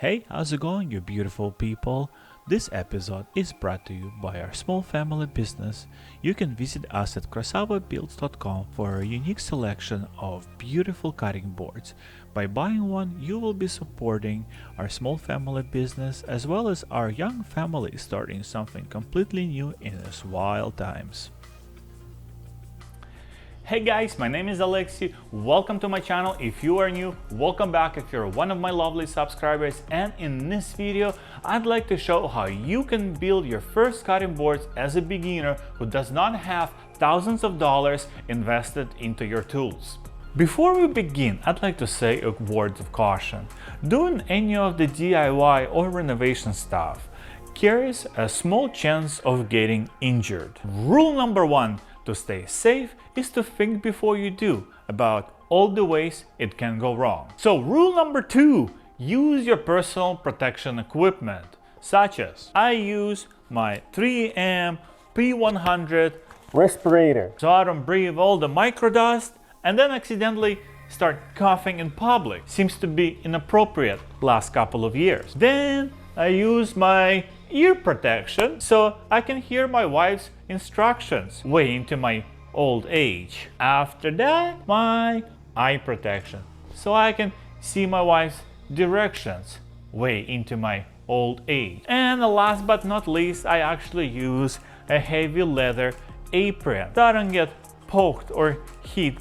Hey, how's it going, you beautiful people? This episode is brought to you by our small family business. You can visit us at crossoverbuilds.com for a unique selection of beautiful cutting boards. By buying one, you will be supporting our small family business as well as our young family starting something completely new in these wild times. Hey guys, my name is Alexi. Welcome to my channel. If you are new, welcome back if you're one of my lovely subscribers. And in this video, I'd like to show how you can build your first cutting boards as a beginner who does not have thousands of dollars invested into your tools. Before we begin, I'd like to say a word of caution. Doing any of the DIY or renovation stuff carries a small chance of getting injured. Rule number one to stay safe is to think before you do about all the ways it can go wrong. So rule number two, use your personal protection equipment, such as I use my 3M P100 respirator so I don't breathe all the microdust and then accidentally start coughing in public. Seems to be inappropriate last couple of years. Then I use my ear protection so I can hear my wife's instructions way into my old age. After that, my eye protection so I can see my wife's directions way into my old age. And last but not least, I actually use a heavy leather apron so I don't get poked or hit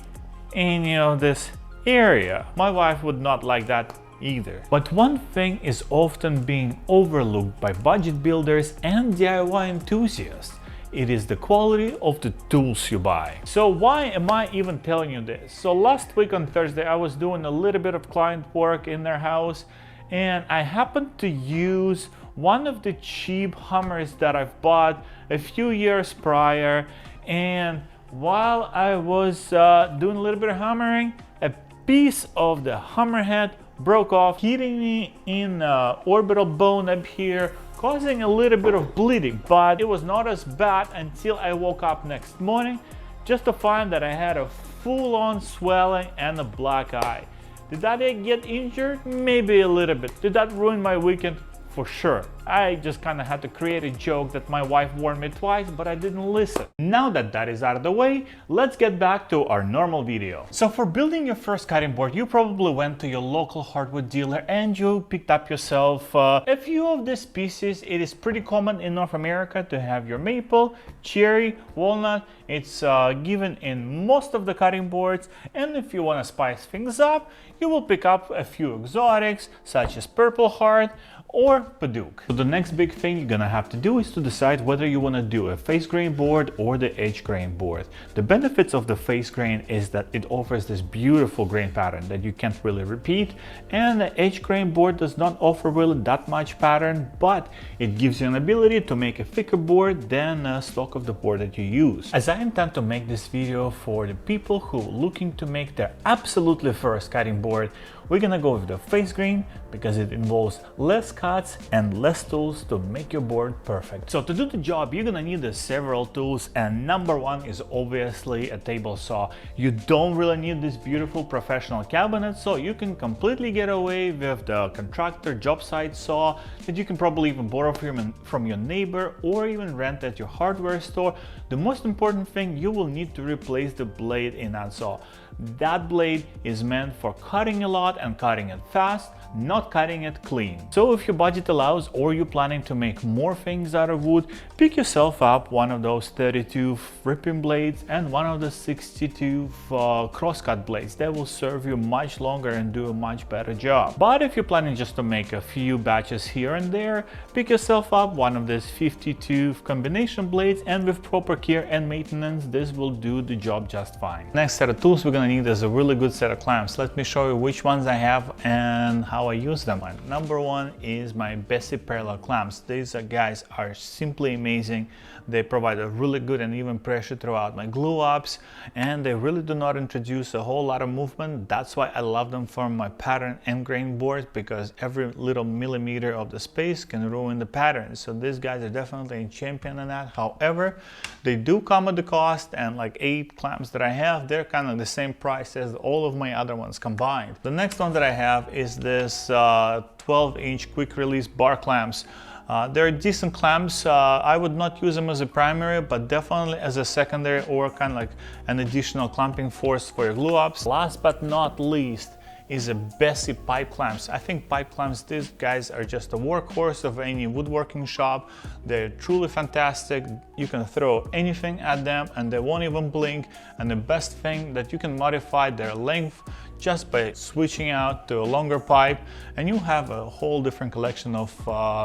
any of this area. My wife would not like that either. But one thing is often being overlooked by budget builders and DIY enthusiasts. It is the quality of the tools you buy. So why am I even telling you this? So last week on Thursday, I was doing a little bit of client work in their house and I happened to use one of the cheap hammers that I've bought a few years prior. And while I was doing a little bit of hammering, a piece of the hammerhead broke off, hitting me in orbital bone up here, causing a little bit of bleeding, but it was not as bad until I woke up next morning just to find that I had a full-on swelling and a black eye. Did that get injured? Maybe a little bit. Did that ruin my weekend? For sure. I just kind of had to create a joke that my wife warned me twice, but I didn't listen. Now that that is out of the way, let's get back to our normal video. So for building your first cutting board, you probably went to your local hardwood dealer and you picked up yourself a few of these pieces. It is pretty common in North America to have your maple, cherry, walnut. It's given in most of the cutting boards. And if you want to spice things up, you will pick up a few exotics such as Purple Heart or Padauk. So the next big thing you're gonna have to do is to decide whether you want to do a face grain board or the edge grain board. The benefits of the face grain is that it offers this beautiful grain pattern that you can't really repeat, and the edge grain board does not offer really that much pattern, but it gives you an ability to make a thicker board than a stock of the board that you use. As I intend to make this video for the people who are looking to make their absolutely first cutting board, we're gonna go with the face grain because it involves less cuts and less tools to make your board perfect. So to do the job, you're gonna need several tools, and number one is obviously a table saw. You don't really need this beautiful professional cabinet, so you can completely get away with the contractor job site saw that you can probably even borrow from your neighbor or even rent at your hardware store. The most important thing, you will need to replace the blade in that saw. That blade is meant for cutting a lot and cutting it fast, not cutting it clean. So if your budget allows or you're planning to make more things out of wood, pick yourself up one of those 32 ripping blades and one of the 62 crosscut blades. That will serve you much longer and do a much better job. But if you're planning just to make a few batches here and there, pick yourself up one of these 52 combination blades, and with proper care and maintenance, this will do the job just fine. Next set of tools we're gonna need is a really good set of clamps. Let me show you which ones I have and how I use them. Number one is my Bessie parallel clamps. These guys are simply amazing. They provide a really good and even pressure throughout my glue ups, and they really do not introduce a whole lot of movement. That's why I love them for my pattern and grain boards, because every little millimeter of the space can ruin the pattern. So these guys are definitely a champion in that. However, they do come at the cost, and like 8 clamps that I have, they're kind of the same price as all of my other ones combined. The next one that I have is this is 12-inch quick release bar clamps. They're decent clamps. I would not use them as a primary, but definitely as a secondary or kind of like an additional clamping force for your glue ups. Last but not least is a Bessie pipe clamps. I think pipe clamps, these guys are just a workhorse of any woodworking shop. They're truly fantastic. You can throw anything at them and they won't even blink. And the best thing that you can modify their length just by switching out to a longer pipe, and you have a whole different collection of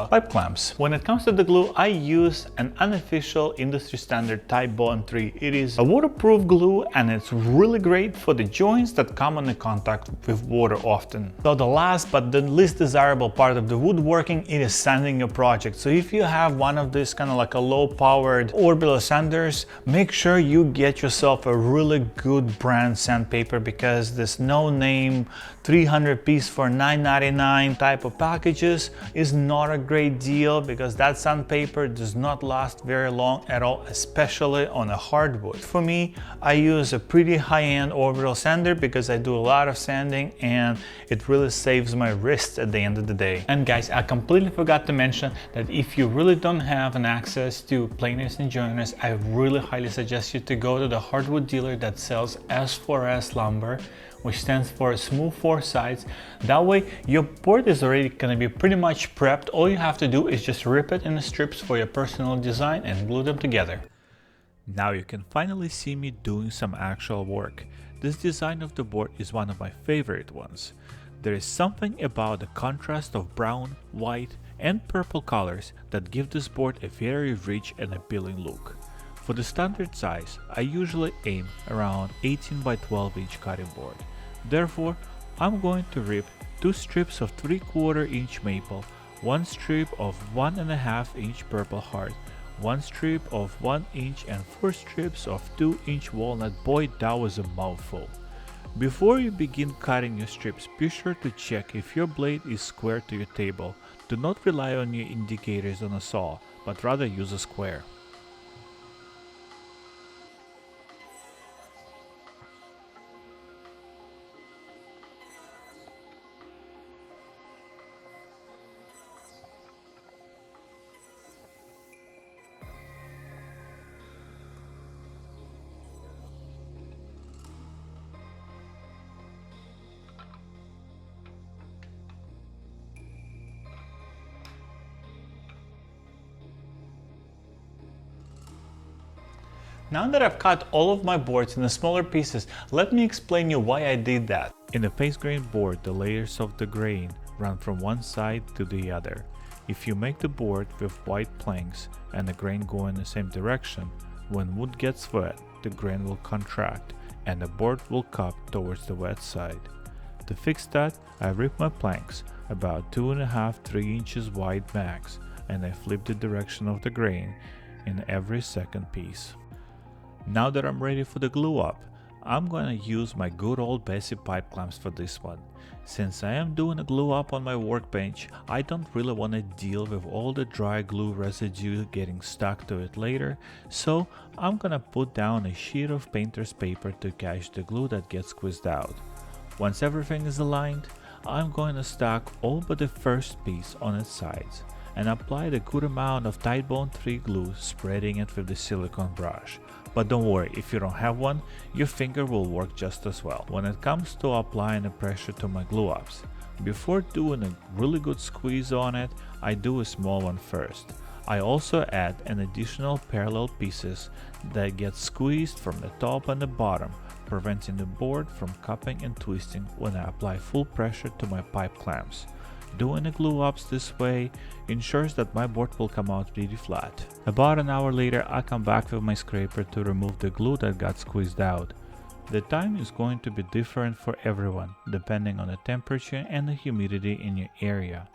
pipe clamps. When it comes to the glue, I use an unofficial industry standard Type Bond 3. It is a waterproof glue and it's really great for the joints that come into contact with water often. So the last but the least desirable part of the woodworking, it is sanding your project. So if you have one of these kind of like a low powered Orbital Sanders, make sure you get yourself a really good brand sandpaper, because there's no name 300 piece for $9.99 type of packages is not a great deal, because that sandpaper does not last very long at all, especially on a hardwood. For me, I use a pretty high-end Orbital Sander because I do a lot of sanding and it really saves my wrist at the end of the day. And guys, I completely forgot to mention that if you really don't have an access to planers and joiners, I really highly suggest you to go to the hardwood dealer that sells S4S lumber, which stands for smooth four sides. That way your board is already gonna be pretty much prepped. All you have to do is just rip it into strips for your personal design and glue them together. Now you can finally see me doing some actual work. This design of the board is one of my favorite ones. There is something about the contrast of brown, white and purple colors that give this board a very rich and appealing look. For the standard size, I usually aim around 18 by 12 inch cutting board. Therefore, I'm going to rip 2 strips of 3/4 inch maple, 1 strip of 1.5 inch purple heart, 1 strip of 1 inch and 4 strips of 2 inch walnut. Boy, that was a mouthful. Before you begin cutting your strips, be sure to check if your blade is square to your table. Do not rely on your indicators on a saw, but rather use a square. Now that I've cut all of my boards into smaller pieces, let me explain you why I did that. In a face grain board, the layers of the grain run from one side to the other. If you make the board with white planks and the grain go in the same direction, when wood gets wet, the grain will contract and the board will cup towards the wet side. To fix that, I rip my planks about 2.5–3 inches wide max, and I flip the direction of the grain in every second piece. Now that I'm ready for the glue up, I'm gonna use my good old Bessie pipe clamps for this one. Since I am doing a glue up on my workbench, I don't really want to deal with all the dry glue residue getting stuck to it later, so I'm gonna put down a sheet of painter's paper to catch the glue that gets squeezed out. Once everything is aligned, I'm going to stack all but the first piece on its sides and apply the good amount of Type Bond 3 glue, spreading it with the silicone brush. But don't worry, if you don't have one, your finger will work just as well. When it comes to applying the pressure to my glue ups, before doing a really good squeeze on it, I do a small one first. I also add an additional parallel pieces that get squeezed from the top and the bottom, preventing the board from cupping and twisting when I apply full pressure to my pipe clamps. Doing the glue ups this way ensures that my board will come out really flat. About an hour later, I come back with my scraper to remove the glue that got squeezed out. The time is going to be different for everyone, depending on the temperature and the humidity in your area.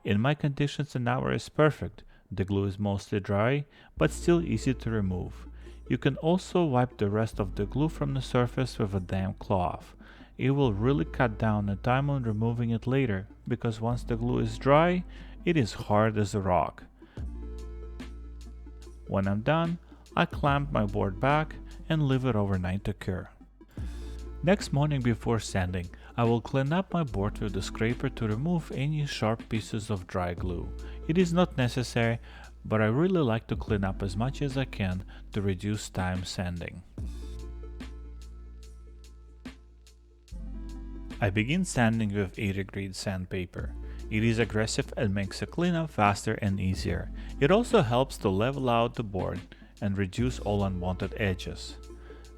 In my conditions, an hour is perfect. The glue is mostly dry, but still easy to remove. You can also wipe the rest of the glue from the surface with a damp cloth. It will really cut down the time on removing it later, because once the glue is dry, it is hard as a rock. When I'm done, I clamp my board back and leave it overnight to cure. Next morning before sanding, I will clean up my board with the scraper to remove any sharp pieces of dry glue. It is not necessary, but I really like to clean up as much as I can to reduce time sanding. I begin sanding with 80 grit sandpaper. It is aggressive and makes the cleanup faster and easier. It also helps to level out the board and reduce all unwanted edges.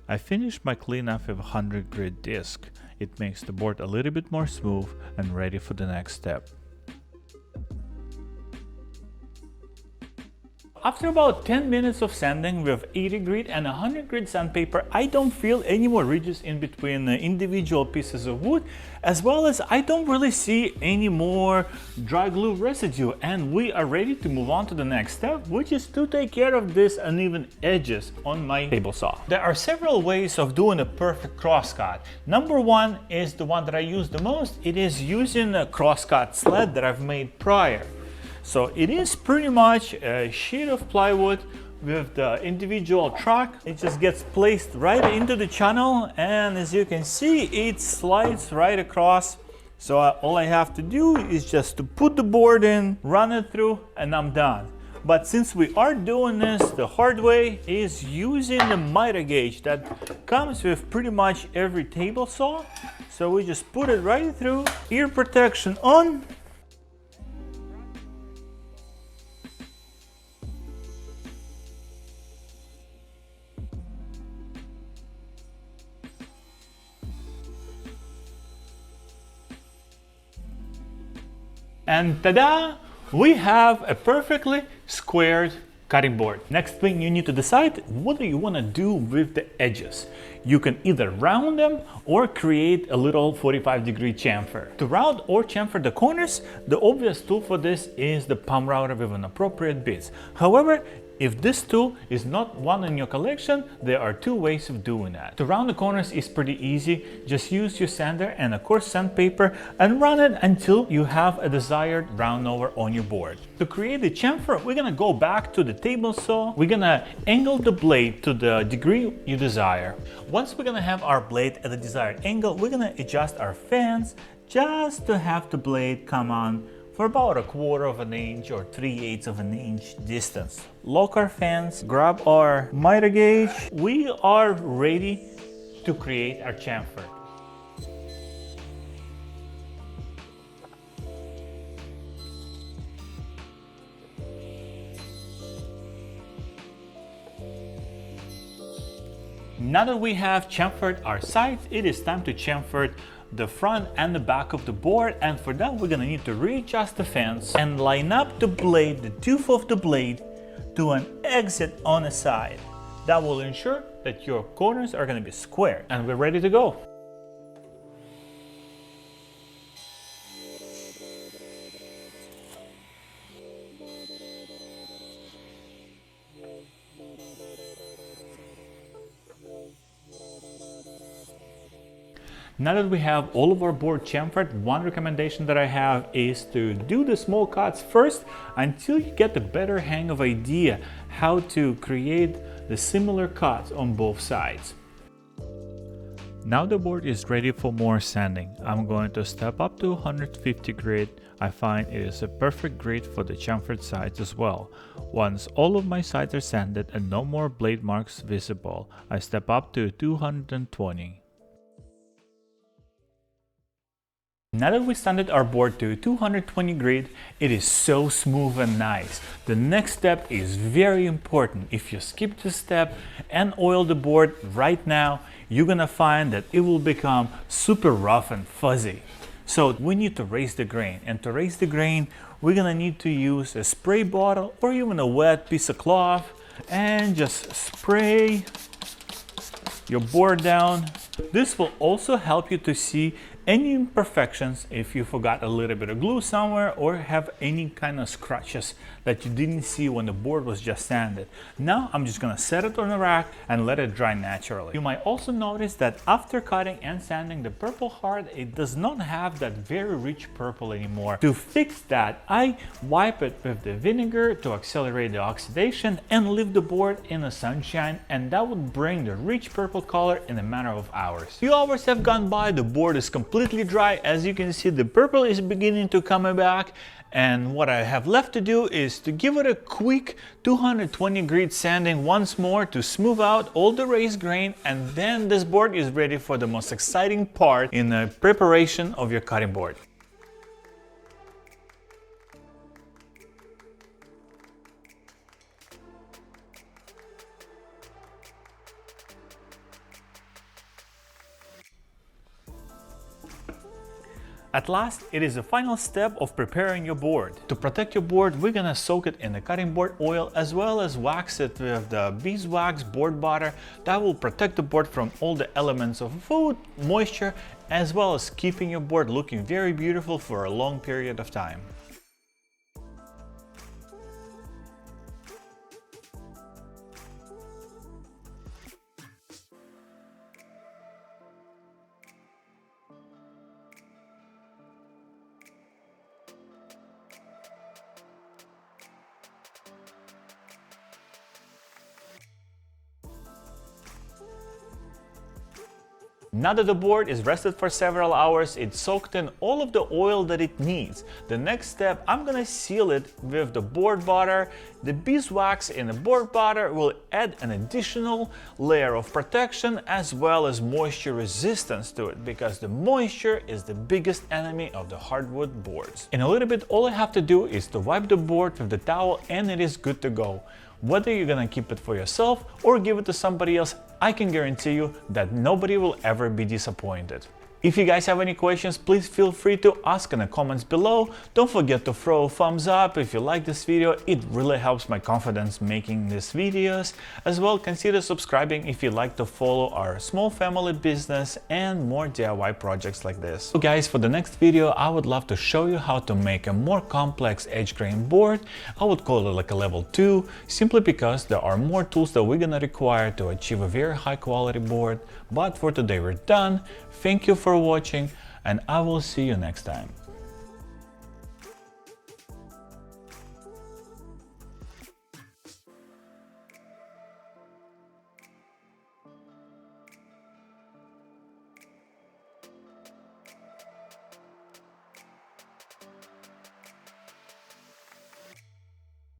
I finished my cleanup with a 100 grit disc. It makes the board a little bit more smooth and ready for the next step. After about 10 minutes of sanding with 80 grit and 100 grit sandpaper, I don't feel any more ridges in between the individual pieces of wood, as well as I don't really see any more dry glue residue, and we are ready to move on to the next step, which is to take care of this uneven edges on my table saw. There are several ways of doing a perfect crosscut. Number one is the one that I use the most. It is using a crosscut sled that I've made prior. So it is pretty much a sheet of plywood with the individual track. It just gets placed right into the channel, and as you can see, it slides right across. So all I have to do is just to put the board in, run it through, and I'm done. But since we are doing this the hard way, is using the miter gauge that comes with pretty much every table saw. So we just put it right through, ear protection on. And ta-da! We have a perfectly squared cutting board. Next thing you need to decide, what do you want to do with the edges? You can either round them or create a little 45-degree chamfer. To round or chamfer the corners, the obvious tool for this is the palm router with an appropriate bits. However, if this tool is not one in your collection, there are two ways of doing that. To round the corners is pretty easy. Just use your sander and a coarse sandpaper and run it until you have a desired round over on your board. To create the chamfer, we're gonna go back to the table saw. We're gonna angle the blade to the degree you desire. Once we're gonna have our blade at the desired angle, we're gonna adjust our fans just to have the blade come on for about 1/4 of an inch or 3/8 of an inch distance. Lock our fans, grab our miter gauge. We are ready to create our chamfer. Now that we have chamfered our sides, it is time to chamfer the front and the back of the board, and for that we're gonna need to readjust the fence and line up the blade, the tooth of the blade, to an exit on the side. That will ensure that your corners are gonna be square, and we're ready to go. Now that we have all of our board chamfered, one recommendation that I have is to do the small cuts first until you get the better hang of idea how to create the similar cuts on both sides. Now the board is ready for more sanding. I'm going to step up to 150 grit. I find it is a perfect grit for the chamfered sides as well. Once all of my sides are sanded and no more blade marks visible, I step up to 220. Now that we sanded our board to 220 grit, it is so smooth and nice. The next step is very important. If you skip this step and oil the board right now, you're gonna find that it will become super rough and fuzzy. So we need to raise the grain, and to raise the grain, we're gonna need to use a spray bottle or even a wet piece of cloth and just spray your board down. This will also help you to see any imperfections if you forgot a little bit of glue somewhere or have any kind of scratches that you didn't see when the board was just sanded. Now I'm just gonna set it on a rack and let it dry naturally. You might also notice that after cutting and sanding the purple heart, it does not have that very rich purple anymore. To fix that, I wipe it with the vinegar to accelerate the oxidation and leave the board in the sunshine, and that would bring the rich purple color in a matter of hours. Few hours have gone by, the board is completely completely dry. As you can see, the purple is beginning to come back. And what I have left to do is to give it a quick 220 grit sanding once more to smooth out all the raised grain, and then this board is ready for the most exciting part in the preparation of your cutting board. At last, it is the final step of preparing your board. To protect your board, we're gonna soak it in the cutting board oil as well as wax it with the beeswax board butter. That will protect the board from all the elements of food, moisture, as well as keeping your board looking very beautiful for a long period of time. Now that the board is rested for several hours, it's soaked in all of the oil that it needs. The next step, I'm gonna seal it with the board butter. The beeswax in the board butter will add an additional layer of protection as well as moisture resistance to it, because the moisture is the biggest enemy of the hardwood boards. In a little bit, all I have to do is to wipe the board with the towel and it is good to go. Whether you're gonna keep it for yourself or give it to somebody else, I can guarantee you that nobody will ever be disappointed. If you guys have any questions, please feel free to ask in the comments below. Don't forget to throw a thumbs up if you like this video. It really helps my confidence making these videos. As well, consider subscribing if you like to follow our small family business and more DIY projects like this. So guys, for the next video, I would love to show you how to make a more complex edge grain board. I would call it like a level 2, simply because there are more tools that we're gonna require to achieve a very high quality board. But for today, we're done. Thank you for watching, and I will see you next time.